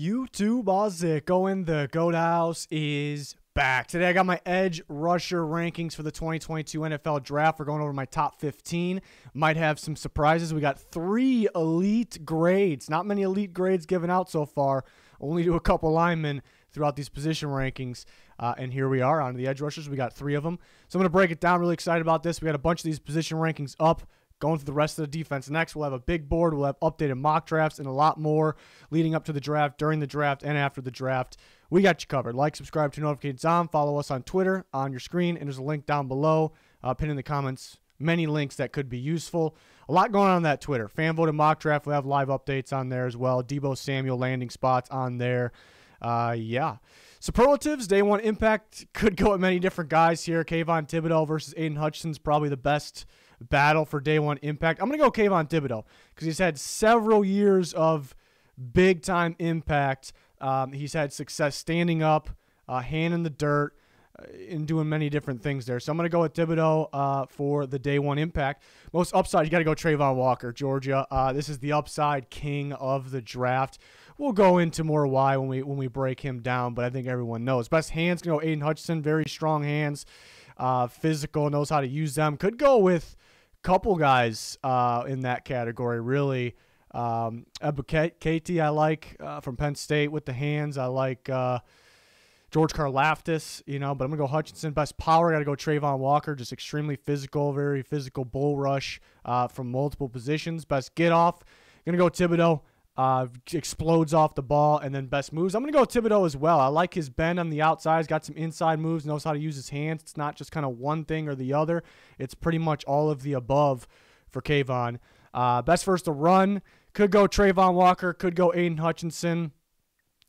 YouTube, how's it going? The Goat House is back. Today I got my edge rusher rankings for the 2022 NFL Draft. We're going over my top 15. Might have some surprises. We got 3 elite grades. Not many elite grades given out so far. Only to a couple linemen throughout these position rankings. And here we are on the edge rushers. We got 3 of them. So I'm going to break it down. Really excited about this. We got a bunch of these position rankings up. Going through the rest of the defense. Next, we'll have a big board. We'll have updated mock drafts and a lot more leading up to the draft, during the draft, and after the draft. We got you covered. Like, subscribe, turn notifications on. Follow us on Twitter on your screen, and there's a link down below. Pinned in the comments. Many links that could be useful. A lot going on that Twitter. Fan voted mock draft. We'll have live updates on there as well. Deebo Samuel landing spots on there. Yeah. Superlatives, day one impact. Could go at many different guys here. Kayvon Thibodeaux versus Aidan Hutchinson is probably the best battle for day one impact. I'm going to go Kayvon Thibodeaux because he's had several years of big-time impact. He's had success standing up, hand in the dirt, and doing many different things there. So I'm going to go with Thibodeaux for the day one impact. Most upside, you got to go Travon Walker, Georgia. This is the upside king of the draft. We'll go into more why when we break him down, but I think everyone knows. Best hands, going to go Aidan Hutchinson, very strong hands, physical, knows how to use them. Could go with a couple guys in that category, really. Ebiketie I like from Penn State with the hands. I like George Karlaftis, but I'm going to go Hutchinson. Best power, got to go Travon Walker, just extremely physical, very physical bull rush from multiple positions. Best get off, going to go Thibodeaux. Explodes off the ball. And then best moves, I'm going to go Thibodeaux as well. I like his bend on the outside. He's got some inside moves, knows how to use his hands. It's not just kind of one thing or the other. It's pretty much all of the above for Kayvon. Best first to run, could go Travon Walker, could go Aidan Hutchinson.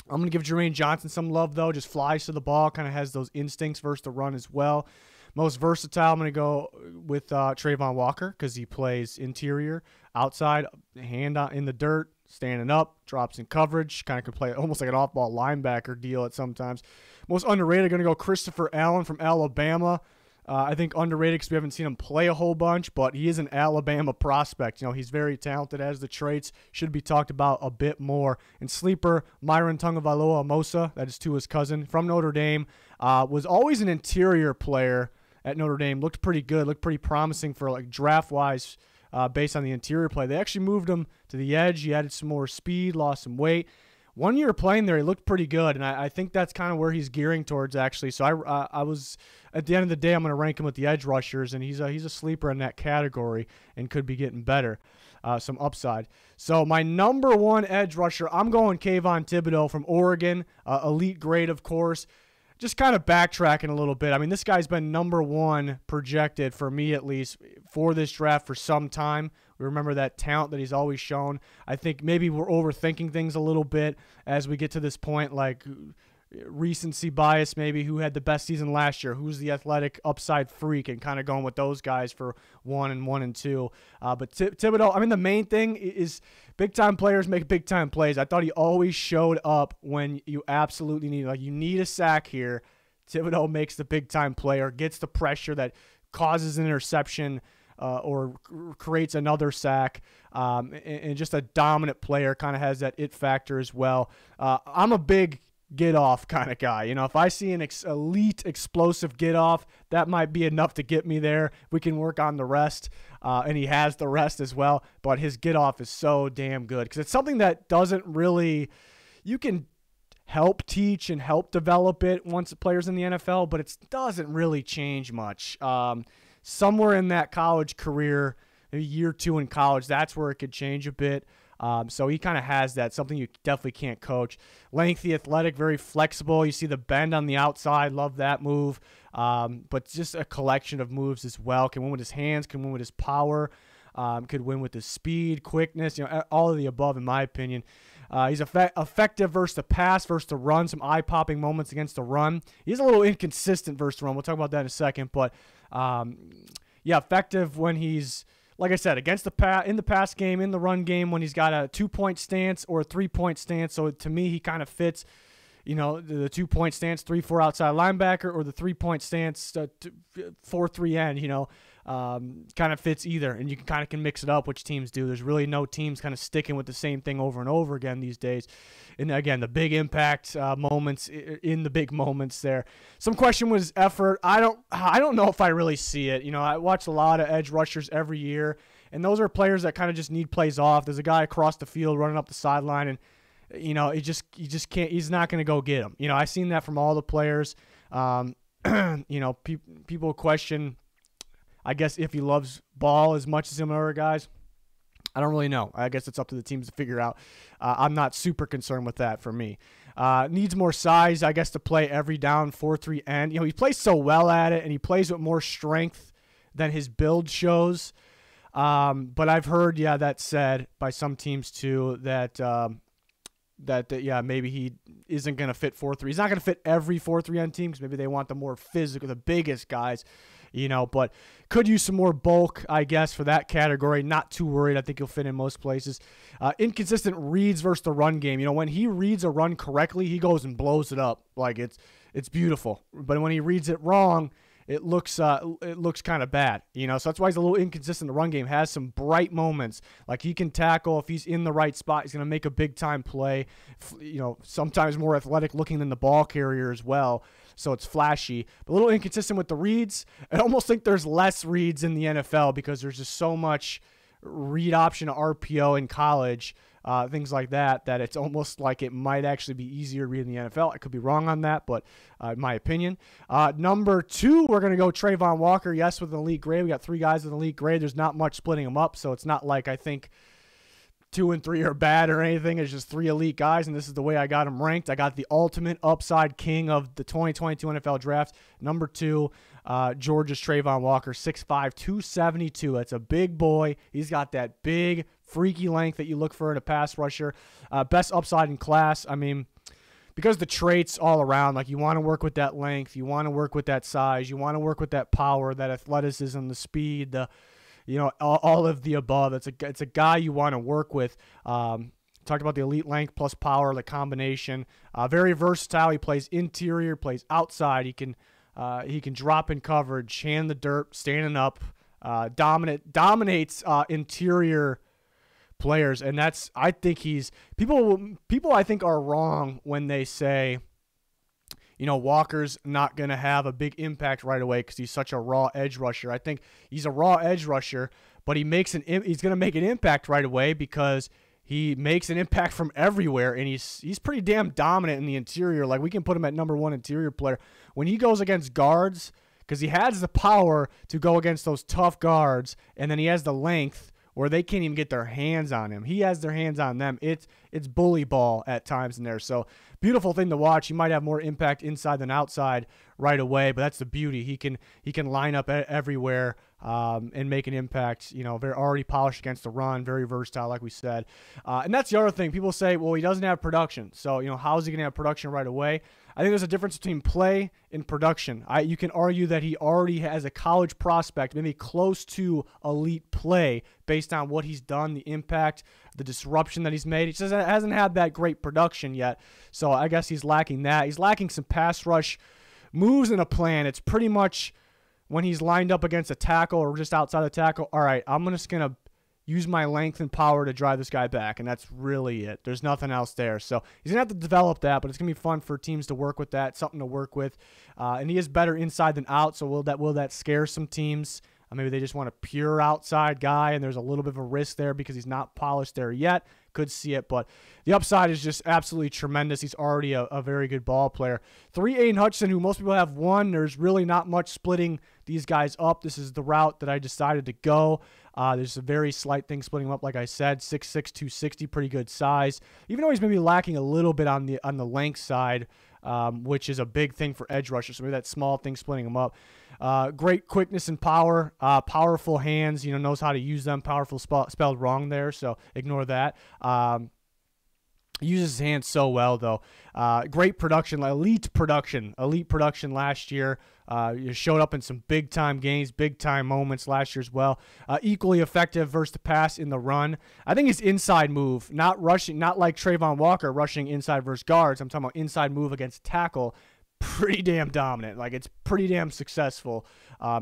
I'm going to give Jermaine Johnson some love, though. Just flies to the ball, kind of has those instincts first to run as well. Most versatile, I'm going to go with Travon Walker because he plays interior, outside, hand in the dirt, standing up, drops in coverage, kind of could play almost like an off-ball linebacker deal at sometimes. Most underrated, going to go Christopher Allen from Alabama. I think underrated because we haven't seen him play a whole bunch, but he is an Alabama prospect. He's very talented, has the traits, should be talked about a bit more. And sleeper, Myron Tungavailoa-Amosa, that is to his cousin, from Notre Dame, was always an interior player at Notre Dame. Looked pretty good, looked pretty promising for like draft-wise based on the interior play. They actually moved him to the edge. He added some more speed, lost some weight. 1 year playing there, he looked pretty good, and I think that's kind of where he's gearing towards, actually. So I was, at the end of the day, I'm going to rank him with the edge rushers, and he's a sleeper in that category and could be getting better, some upside. So my number 1 edge rusher, I'm going Kayvon Thibodeaux from Oregon, elite grade, of course. Just kind of backtracking a little bit. I mean, this guy's been number 1 projected, for me at least, for this draft for some time. We remember that talent that he's always shown. I think maybe we're overthinking things a little bit as we get to this point, like recency bias maybe, who had the best season last year, who's the athletic upside freak, and kind of going with those guys for 1 and 2. But Thibodeaux, I mean, the main thing is big-time players make big-time plays. I thought he always showed up when you absolutely need it. Like, you need a sack here. Thibodeaux makes the big-time play or gets the pressure that causes an interception or creates another sack, and just a dominant player, kind of has that it factor as well. I'm a big get-off kind of guy. If I see an elite explosive get-off, that might be enough to get me there. We can work on the rest, and he has the rest as well, but his get-off is so damn good because it's something that doesn't really – you can help teach and help develop it once the player's in the NFL, but it doesn't really change much. Somewhere in that college career, maybe year 2 in college, that's where it could change a bit. So he kind of has that, something you definitely can't coach. Lengthy, athletic, very flexible. You see the bend on the outside. Love that move. But just a collection of moves as well. Can win with his hands, can win with his power, could win with his speed, quickness, all of the above in my opinion. He's effective versus the pass, versus the run, some eye-popping moments against the run. He's a little inconsistent versus the run. We'll talk about that in a second. But, yeah, effective when he's, like I said, against in the pass game, in the run game, when he's got a 2-point stance or a 3-point stance. So to me, he kind of fits, the 2-point stance, 3-4 outside linebacker, or the 3-point stance, 4-3 end. kind of fits either, and you can mix it up, which teams do. There's really no teams kind of sticking with the same thing over and over again these days. And again, the big impact moments in the big moments there. Some question was effort. I don't know if I really see it. I watch a lot of edge rushers every year, and those are players that kind of just need plays off. There's a guy across the field running up the sideline, and you just can't. He's not going to go get him. I've seen that from all the players. People question, I guess, if he loves ball as much as some other guys. I don't really know. I guess it's up to the teams to figure out. I'm not super concerned with that for me. Needs more size, I guess, to play every down 4-3 end. He plays so well at it, and he plays with more strength than his build shows. But I've heard, that said by some teams too, that maybe he isn't going to fit 4-3. He's not going to fit every 4-3 end team because maybe they want the more physical, the biggest guys. But could use some more bulk, I guess, for that category. Not too worried. I think he'll fit in most places. Inconsistent reads versus the run game. When he reads a run correctly, he goes and blows it up. Like it's beautiful. But when he reads it wrong, it looks kind of bad. So that's why he's a little inconsistent. The run game has some bright moments. Like he can tackle if he's in the right spot. He's going to make a big time play. Sometimes more athletic looking than the ball carrier as well. So it's flashy, but a little inconsistent with the reads. I almost think there's less reads in the NFL because there's just so much read option RPO in college, things like that it's almost like it might actually be easier to read in the NFL. I could be wrong on that, but in my opinion. Number 2, we're going to go Travon Walker. Yes, with an elite grade. We got 3 guys with an elite grade. There's not much splitting them up, so it's not like I think 2 and 3 are bad or anything. It's just 3 elite guys, and this is the way I got them ranked. I got the ultimate upside king of the 2022 NFL Draft. Number 2, Georgia's Travon Walker, 6'5", 272. That's a big boy. He's got that big, freaky length that you look for in a pass rusher. Best upside in class. Because the traits all around, like you want to work with that length, you want to work with that size, you want to work with that power, that athleticism, the speed, all of the above. It's a guy you want to work with. Talked about the elite length plus power, the combination. Very versatile. He plays interior, plays outside. He can drop in coverage, hand the dirt, standing up. Dominates interior players, and I think people I think are wrong when they say, Walker's not going to have a big impact right away because he's such a raw edge rusher. I think he's a raw edge rusher, but he's going to make an impact right away because he makes an impact from everywhere, and he's pretty damn dominant in the interior. Like, we can put him at number 1 interior player. When he goes against guards, because he has the power to go against those tough guards, and then he has the length where they can't even get their hands on him. He has their hands on them. It's bully ball at times in there. So beautiful thing to watch. He might have more impact inside than outside right away, but that's the beauty. He can line up everywhere and make an impact. Very already polished against the run, very versatile, like we said. And that's the other thing. People say, well, he doesn't have production. So how is he going to have production right away? I think there's a difference between play and production. You can argue that he already has a college prospect, maybe close to elite play based on what he's done, the impact, the disruption that he's made. He just hasn't had that great production yet. So I guess he's lacking that. He's lacking some pass rush moves and a plan. It's pretty much when he's lined up against a tackle or just outside the tackle, all right, I'm just going to use my length and power to drive this guy back, and that's really it. There's nothing else there. So he's going to have to develop that, but it's going to be fun for teams to work with that, something to work with. And he is better inside than out, so will that scare some teams? Maybe they just want a pure outside guy, and there's a little bit of a risk there because he's not polished there yet. Could see it, but the upside is just absolutely tremendous. He's already a very good ball player. 3, Aidan Hutchinson, who most people have 1. There's really not much splitting these guys up. This is the route that I decided to go. There's a very slight thing splitting them up, like I said, 6'6", 260, pretty good size. Even though he's maybe lacking a little bit on the length side, which is a big thing for edge rushers. So maybe that small thing splitting them up. Great quickness and power, powerful hands, knows how to use them. Powerful spelled wrong there, so ignore that. Uses his hands so well, though. Great production, elite production last year. Showed up in some big-time games, big-time moments last year as well. Equally effective versus the pass in the run. I think his inside move, not rushing, not like Travon Walker rushing inside versus guards. I'm talking about inside move against tackle. pretty damn dominant. Like, it's pretty damn successful.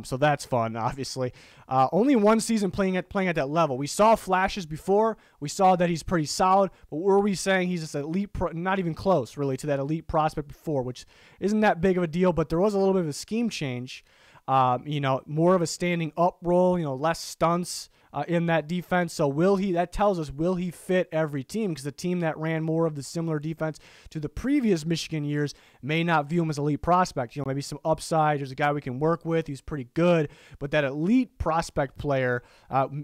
So that's fun, obviously. Only one season playing at that level. We saw flashes before. We saw that he's pretty solid. But were we saying he's just elite, not even close, really, to that elite prospect before, which isn't that big of a deal. But there was a little bit of a scheme change. More of a standing up role, less stunts in that defense. So that tells us, will he fit every team? Because the team that ran more of the similar defense to the previous Michigan years may not view him as elite prospect. Maybe some upside. There's a guy we can work with. He's pretty good. But that elite prospect player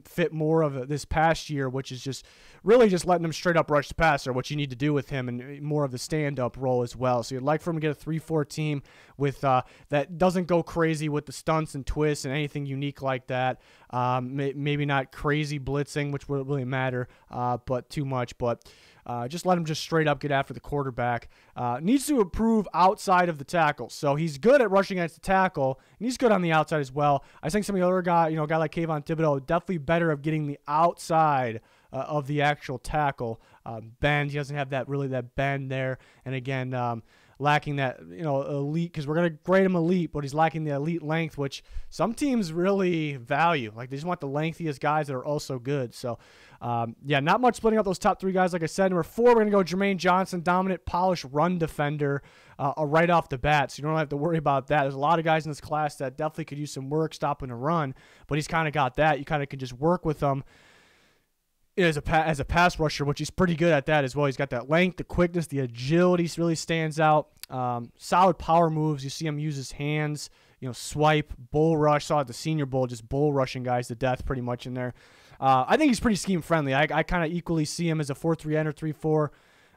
fit more of this past year, which is just really just letting him straight up rush the passer, what you need to do with him, and more of the stand-up role as well. So you'd like for him to get a 3-4 team with that doesn't go crazy with the stunts and twists and anything unique like that. Maybe not crazy blitzing, which would really matter, but too much. But just let him just straight up get after the quarterback. Needs to improve outside of the tackle. So he's good at rushing against the tackle, and he's good on the outside as well. I think some of the other guys, a guy like Kayvon Thibodeaux, definitely better at getting the outside of the actual tackle. Bend, he doesn't have that bend there. And again, lacking that, elite, because we're going to grade him elite, but he's lacking the elite length, which some teams really value. Like, they just want the lengthiest guys that are also good. So, not much splitting up those top 3 guys. Like I said, number 4, we're going to go Jermaine Johnson, dominant, polished run defender right off the bat. So you don't have to worry about that. There's a lot of guys in this class that definitely could use some work stopping a run, but he's kind of got that. You kind of can just work with him as a pass rusher, which he's pretty good at that as well. He's got that length, the quickness, the agility really stands out. Solid power moves. You see him use his hands, swipe, bull rush. Saw at the Senior Bowl, just bull rushing guys to death pretty much in there. I think he's pretty scheme friendly. I kind of equally see him as a 4-3 or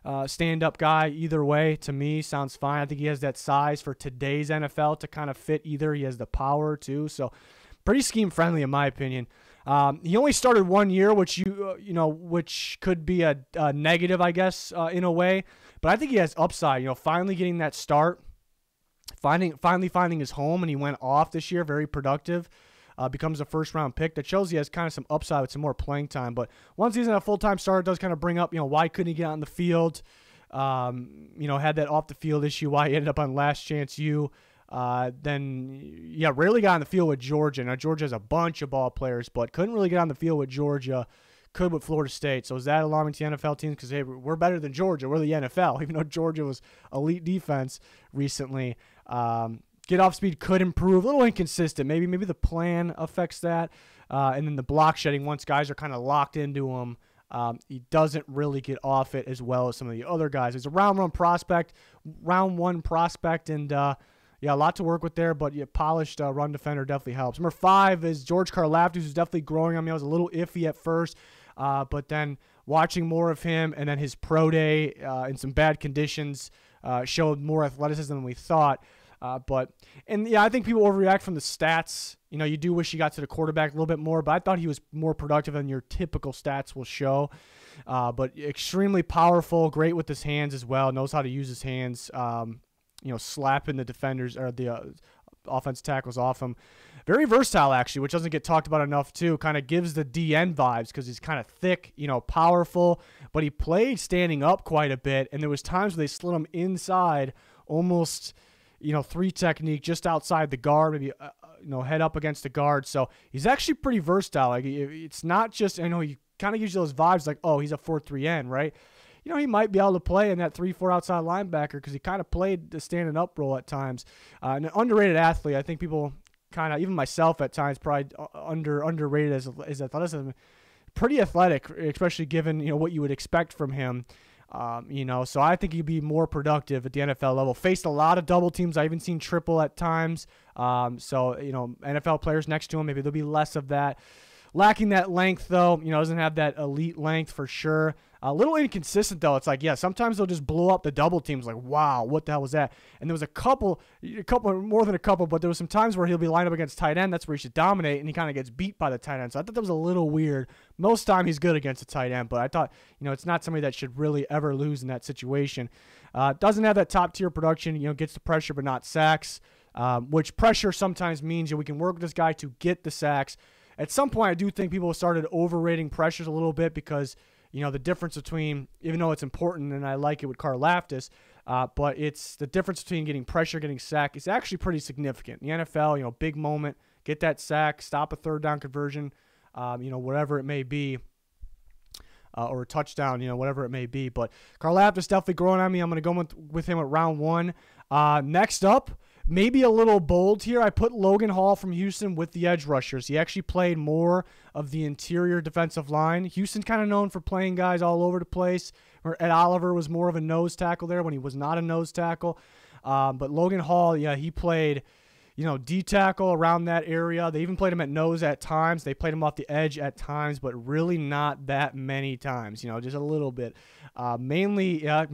3-4 stand-up guy. Either way, to me, sounds fine. I think he has that size for today's NFL to kind of fit either. He has the power too. So pretty scheme friendly in my opinion. He only started 1 year, which which could be a negative, I guess, in a way. But I think he has upside. Finally getting that start, finally finding his home, and he went off this year, very productive. Becomes a first-round pick. That shows he has kind of some upside with some more playing time. But once he's in a full-time starter, it does kind of bring up, why couldn't he get on the field? Had that off-the-field issue, why he ended up on Last Chance U. Rarely got on the field with Georgia. Now, Georgia has a bunch of ball players, but couldn't really get on the field with Georgia. Could with Florida State. So is that alarming to the NFL teams? Because, hey, we're better than Georgia. We're the NFL, even though Georgia was elite defense recently. Get off speed could improve. A little inconsistent. Maybe the plan affects that. And then the block shedding, once guys are kind of locked into him, he doesn't really get off it as well as some of the other guys. He's a round one prospect, and a lot to work with there, but polished run defender definitely helps. Number 5 is George Karlaftis, who's definitely growing on me. I was a little iffy at first, but then watching more of him and then his pro day in some bad conditions showed more athleticism than we thought. I think people overreact from the stats. You do wish he got to the quarterback a little bit more, but I thought he was more productive than your typical stats will show. But extremely powerful, great with his hands as well, knows how to use his hands, slapping the defenders or the offense tackles off him. Very versatile, actually, which doesn't get talked about enough, too. Kind of gives the DN vibes because he's kind of thick, powerful, but he played standing up quite a bit, and there was times where they slid him inside almost – 3 technique just outside the guard, maybe, head up against the guard. So he's actually pretty versatile. Like, it's not just, he kind of gives you those vibes like, oh, he's a 4-3 right? He might be able to play in that 3-4 outside linebacker because he kind of played the standing up role at times. An underrated athlete. I think people kind of, even myself at times, probably underrated as athleticism. Pretty athletic, especially given, what you would expect from him. So I think he'd be more productive at the NFL level. Faced a lot of double teams. I even seen triple at times. NFL players next to him, maybe there'll be less of that. Lacking that length, though, doesn't have that elite length for sure. A little inconsistent, though. It's like, sometimes they'll just blow up the double teams. Like, wow, what the hell was that? And there was a couple, more than a couple, but there was some times where he'll be lined up against tight end. That's where he should dominate, and he kind of gets beat by the tight end. So I thought that was a little weird. Most time he's good against a tight end, but I thought, it's not somebody that should really ever lose in that situation. Doesn't have that top-tier production. Gets the pressure but not sacks, which pressure sometimes means we can work with this guy to get the sacks. At some point, I do think people started overrating pressures a little bit because You know, the difference between, even though it's important and I like it with Karlaftis, but it's the difference between getting pressure, getting sack is actually pretty significant. In the NFL, you know, big moment, get that sack, stop a third down conversion, you know, whatever it may be, or a touchdown, you know, whatever it may be. But Karlaftis definitely growing on me. I'm going to go with him at round 1. Next up, maybe a little bold here. I put Logan Hall from Houston with the edge rushers. He actually played more of the interior defensive line. Houston's kind of known for playing guys all over the place. Or Ed Oliver was more of a nose tackle there when he was not a nose tackle. But Logan Hall, yeah, he played, you know, D-tackle around that area. They even played him at nose at times. They played him off the edge at times, but really not that many times, you know, just a little bit. Mainly a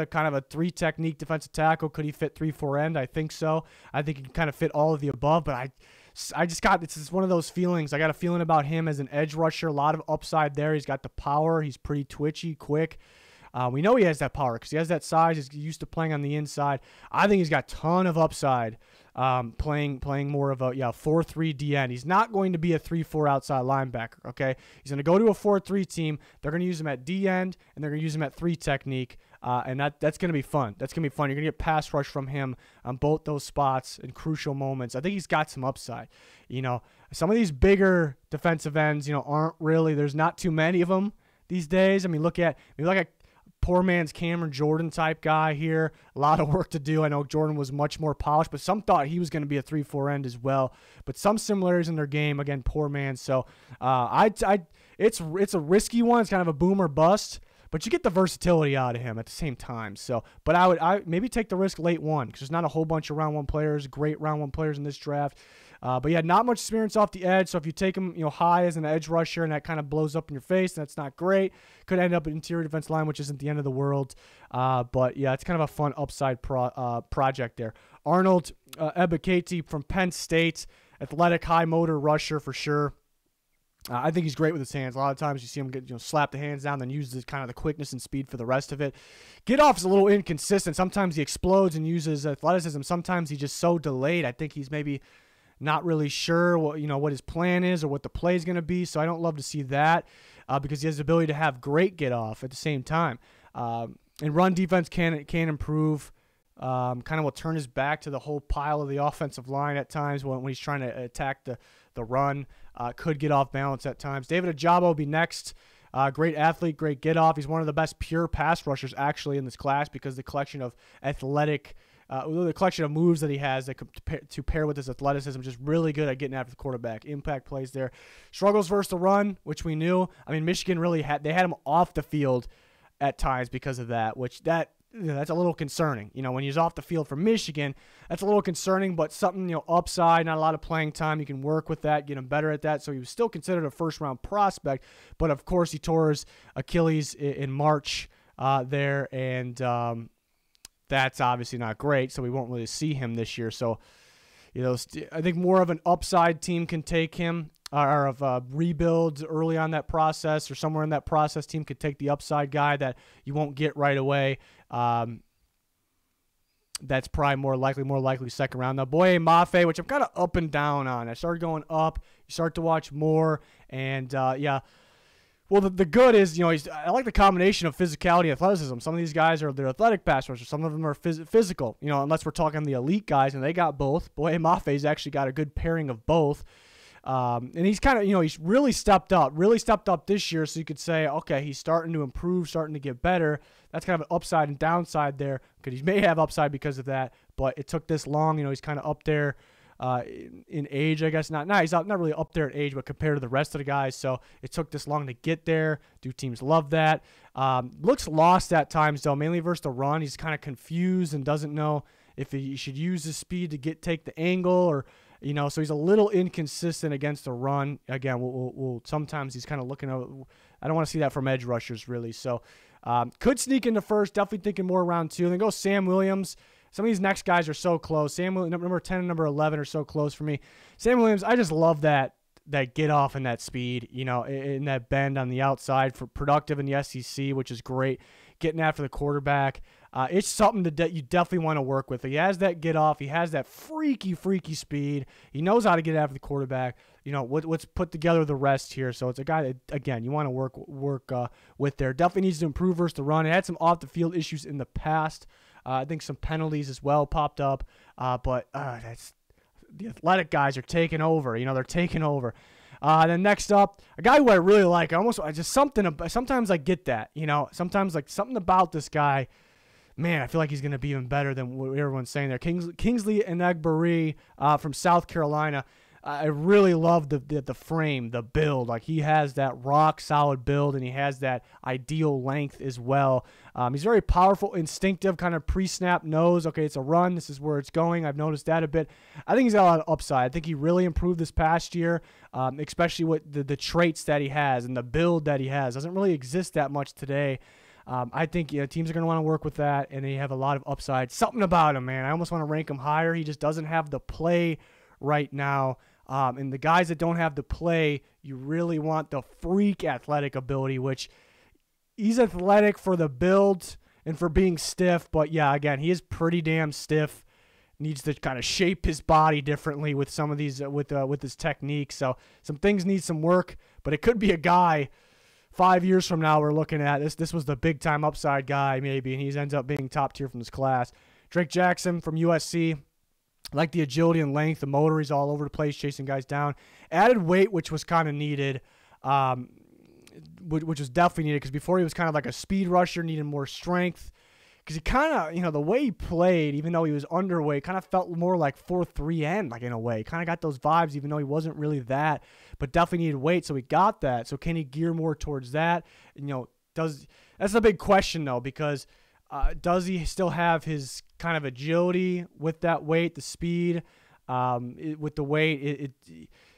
kind of a 3-technique defensive tackle. Could he fit 3-4 end? I think so. I think he can kind of fit all of the above, but I just got, it's just one of those feelings. I got a feeling about him as an edge rusher. A lot of upside there. He's got the power. He's pretty twitchy, quick. We know he has that power because he has that size. He's used to playing on the inside. I think he's got a ton of upside, playing more of a 4-3 DN. He's not going to be a 3-4 outside linebacker, okay? He's going to go to a 4-3 team. They're going to use him at D end, and they're going to use him at 3 technique, and that's going to be fun. That's going to be fun. You're going to get pass rush from him on both those spots in crucial moments. I think he's got some upside. You know, some of these bigger defensive ends, you know, aren't really, there's not too many of them these days. I mean, look at poor man's Cameron Jordan type guy here. A lot of work to do. I know Jordan was much more polished, but some thought he was going to be a 3-4 end as well. But some similarities in their game. Again, poor man. So it's a risky one. It's kind of a boom or bust, but you get the versatility out of him at the same time. So, but I maybe take the risk late 1 because there's not a whole bunch of round 1 players, great round 1 players in this draft. But yeah, not much experience off the edge. So if you take him, you know, high as an edge rusher and that kind of blows up in your face, that's not great. Could end up an interior defense line, which isn't the end of the world. But yeah, it's kind of a fun upside project there. Arnold Ebiketie from Penn State, athletic, high motor rusher for sure. I think he's great with his hands. A lot of times you see him get, slap the hands down, then use kind of the quickness and speed for the rest of it. Get off is a little inconsistent. Sometimes he explodes and uses athleticism. Sometimes he's just so delayed. I think he's maybe not really sure what his plan is or what the play is going to be. So I don't love to see that because he has the ability to have great get off at the same time. And run defense can improve. Kind of will turn his back to the whole pile of the offensive line at times when he's trying to attack the run. Could get off balance at times. David Ojabo will be next. Great athlete, great get off. He's one of the best pure pass rushers actually in this class because the collection of athletic. The collection of moves that he has that to pair with his athleticism, just really good at getting after the quarterback. Impact plays there. Struggles versus the run, which we knew. I mean, Michigan really had him off the field at times because of that, which that's a little concerning. You know, when he's off the field for Michigan, that's a little concerning, but something, upside, not a lot of playing time. You can work with that, get him better at that. So he was still considered a first-round prospect, but of course he tore his Achilles in March there, and that's obviously not great, so we won't really see him this year. So, I think more of an upside team can take him, or of rebuilds early on that process, or somewhere in that process, team could take the upside guy that you won't get right away. That's probably more likely second round. Now, Boye Mafe, which I'm kind of up and down on. I started going up. You start to watch more, and yeah. Well, the good is, I like the combination of physicality and athleticism. Some of these guys they're athletic pass rushers. Some of them are physical, unless we're talking the elite guys, and they got both. Boye Mafe's actually got a good pairing of both. And he's kind of, he's really stepped up this year. So you could say, okay, he's starting to improve, starting to get better. That's kind of an upside and downside there because he may have upside because of that, but it took this long. He's kind of up there. In age, I guess he's not really up there in age, but compared to the rest of the guys, so it took this long to get there. Do teams love that? Looks lost at times though, mainly versus the run. He's kind of confused and doesn't know if he should use his speed to take the angle or so he's a little inconsistent against the run. Again, we'll sometimes he's kind of looking at. I don't want to see that from edge rushers really. So could sneak into first. Definitely thinking more around 2. Then go Sam Williams. Some of these next guys are so close. Sam Williams, number 10 and number 11 are so close for me. Sam Williams, I just love that get off and that speed, in that bend on the outside for productive in the SEC, which is great. Getting after the quarterback. It's something that you definitely want to work with. He has that get off. He has that freaky speed. He knows how to get after the quarterback. Let's put together the rest here. So it's a guy that, again, you want to work with there. Definitely needs to improve versus the run. He had some off-the-field issues in the past. I think some penalties as well popped up. But that's the athletic guys are taking over. They're taking over. Then next up, a guy who I really like. Sometimes I get that. Sometimes like something about this guy. Man, I feel like he's going to be even better than what everyone's saying there. Kingsley Enagbare from South Carolina. I really love the frame, the build. Like, he has that rock-solid build, and he has that ideal length as well. He's very powerful, instinctive, kind of pre-snap knows, okay, it's a run. This is where it's going. I've noticed that a bit. I think he's got a lot of upside. I think he really improved this past year, especially with the traits that he has and the build that he has. Doesn't really exist that much today. I think teams are going to want to work with that, and they have a lot of upside. Something about him, man. I almost want to rank him higher. He just doesn't have the play right now. And the guys that don't have the play, you really want the freak athletic ability, which he's athletic for the build and for being stiff. But, yeah, again, he is pretty damn stiff. Needs to kind of shape his body differently with some of these with his technique. So some things need some work, but it could be a guy 5 years from now we're looking at. This was the big-time upside guy maybe, and he ends up being top tier from this class. Drake Jackson from USC. I like the agility and length. The motor, he's all over the place, chasing guys down. Added weight, which was kind of needed, which was definitely needed, because before he was kind of like a speed rusher, needed more strength. Because he kind of, the way he played, even though he was underweight, kind of felt more like 4-3-N, like in a way. Kind of got those vibes, even though he wasn't really that, but definitely needed weight, so he got that. So can he gear more towards that? That's a big question, though, because does he still have his kind of agility with that weight, the speed, with the weight?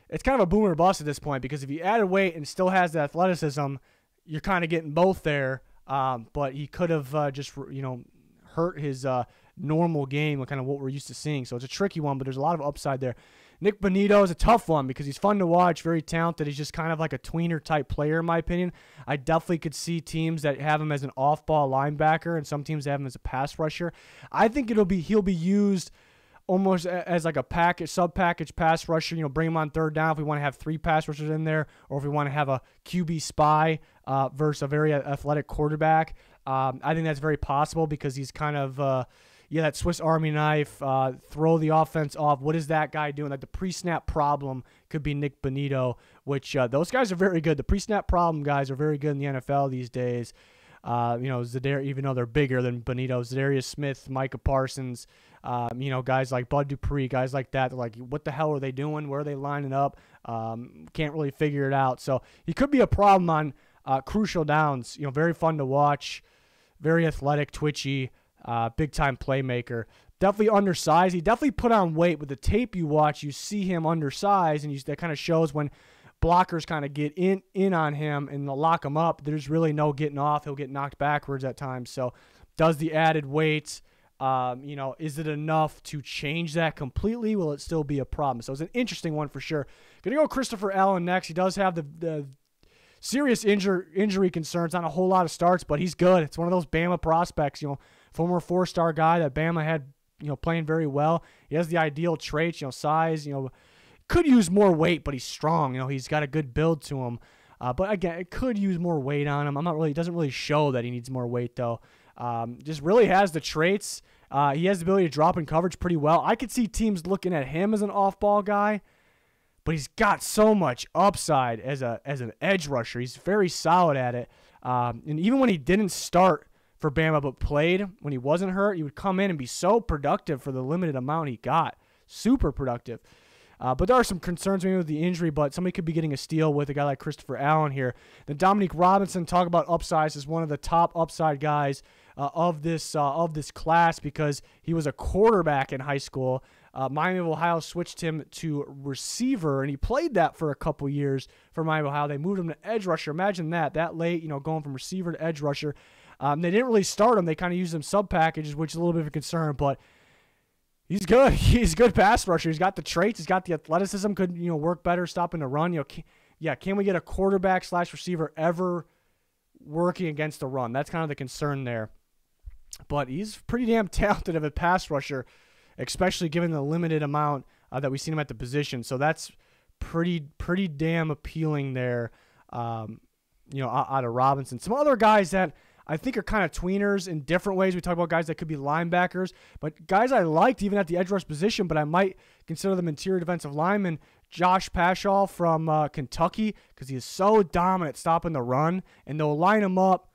It's kind of a boom or bust at this point, because if he added weight and still has the athleticism, you're kind of getting both there. But he could have just hurt his normal game, kind of what we're used to seeing. So it's a tricky one, but there's a lot of upside there. Nick Bonito is a tough one because he's fun to watch, very talented. He's just kind of like a tweener-type player, in my opinion. I definitely could see teams that have him as an off-ball linebacker, and some teams have him as a pass rusher. I think he'll be used almost as like a sub-package pass rusher. Bring him on third down if we want to have 3 pass rushers in there, or if we want to have a QB spy versus a very athletic quarterback. I think that's very possible because he's kind of that Swiss Army knife, throw the offense off. What is that guy doing? Like the pre-snap problem could be Nick Bonito, which those guys are very good. The pre-snap problem guys are very good in the NFL these days. Even though they're bigger than Bonito, Zadarius Smith, Micah Parsons, guys like Bud Dupree, guys like that. They're like, what the hell are they doing? Where are they lining up? Can't really figure it out. So he could be a problem on crucial downs. Very fun to watch, very athletic, twitchy. Big-time playmaker. Definitely undersized. He definitely put on weight. With the tape you watch, you see him undersized, and that kind of shows when blockers kind of get in on him and they'll lock him up. There's really no getting off. He'll get knocked backwards at times. So does the added weight, is it enough to change that completely? Will it still be a problem? So it's an interesting one for sure. Going to go Christopher Allen next. He does have the serious injury concerns, not a whole lot of starts, but he's good. It's one of those Bama prospects, former 4-star guy that Bama had, playing very well. He has the ideal traits, size, could use more weight, but he's strong. He's got a good build to him. But again, it could use more weight on him. It doesn't really show that he needs more weight though. Just really has the traits. He has the ability to drop in coverage pretty well. I could see teams looking at him as an off-ball guy, but he's got so much upside as an edge rusher. He's very solid at it. And even when he didn't start for Bama but played, when he wasn't hurt, he would come in and be so productive for the limited amount he got. Super productive. But there are some concerns maybe with the injury, but somebody could be getting a steal with a guy like Christopher Allen here. Then Dominique Robinson, talk about upsides, is one of the top upside guys of this class because he was a quarterback in high school. Miami of Ohio switched him to receiver, and he played that for a couple years for Miami of Ohio. They moved him to edge rusher. Imagine that late, going from receiver to edge rusher. They didn't really start him. They kind of used him sub-packages, which is a little bit of a concern, but he's good. He's a good pass rusher. He's got the traits. He's got the athleticism. Could, work better stopping the run. Can we get a quarterback / receiver ever working against the run? That's kind of the concern there. but he's pretty damn talented of a pass rusher, especially given the limited amount that we've seen him at the position. So that's pretty damn appealing there, out of Robinson. Some other guys that I think are kind of tweeners in different ways. We talk about guys that could be linebackers, but guys I liked even at the edge rush position, but I might consider them interior defensive linemen. Josh Paschal from Kentucky, because he is so dominant stopping the run, and they'll line him up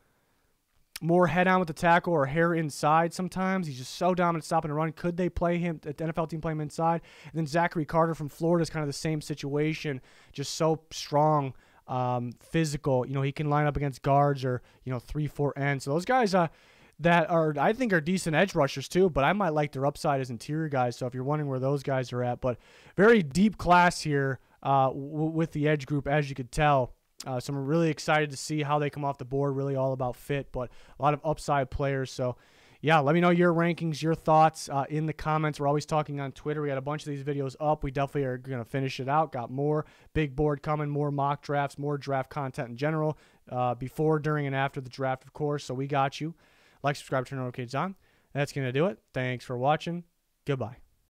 more head on with the tackle or hair inside sometimes. He's just so dominant stopping the run. Could they play him, the NFL team play him inside? And then Zachary Carter from Florida is kind of the same situation, just so strong, physical. He can line up against guards or 3-4 ends. So those guys that are, I think, are decent edge rushers too, but I might like their upside as interior guys. So if you're wondering where those guys are at, but very deep class here with the edge group, as you could tell. So I'm really excited to see how they come off the board. Really all about fit, but a lot of upside players. So yeah, let me know your rankings, your thoughts in the comments. We're always talking on Twitter. We got a bunch of these videos up. We definitely are going to finish it out. Got more big board coming, more mock drafts, more draft content in general, before, during, and after the draft, of course. So we got you. Like, subscribe, turn notifications on. That's going to do it. Thanks for watching. Goodbye.